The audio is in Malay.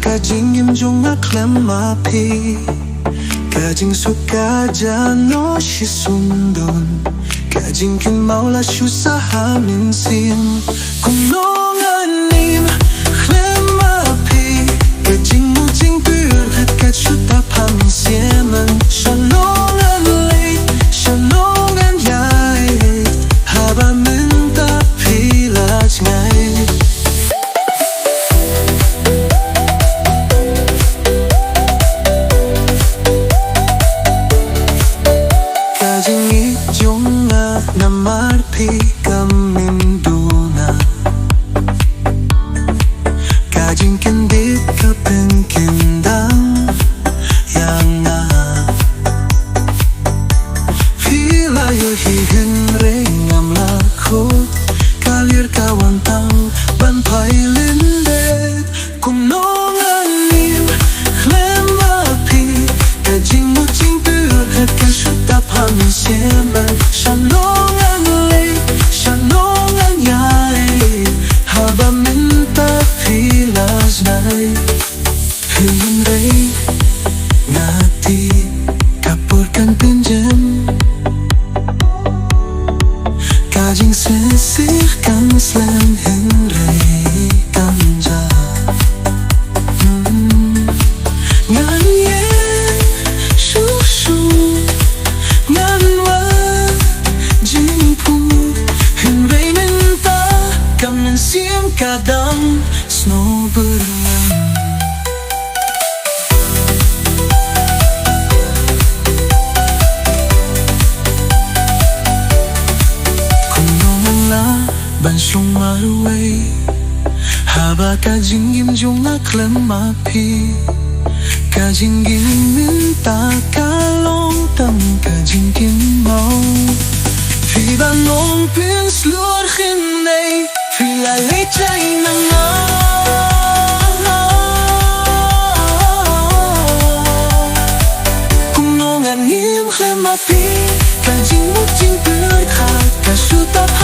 ka jingim jong Khlem Maphi ka jingsuka jano shisundon ka jingkin maula shusa hamin sim Kumno Ngan Khlem Maphi ka jingmu jingbur het ka shuta pam siemen shalongan lei shalongan ïaid haba bynta pilach ngai Maphi kamin duna kajing kendit kapengkendang yang Hilayo hihin rengam lakot kalir kawantang banpai lindet Kumno Ngan Khlem Maphi kajing muting burhet kasutap hamin siemen shalom Jingsngewsih kan slam henrei kanja Ngan shu shu Ngan wa jingpu henrei bynta kamen sim kadang snow berenang ban shong marwei haba ka jingim jong Khlem Maphi ka jingkyrmen ta ka long tam ka jingkinmong phi ban long pin slur khin nei phi la lei chai nanga Kumno Ngan Khlem Maphi ka jingmu jing bur kha ka shuta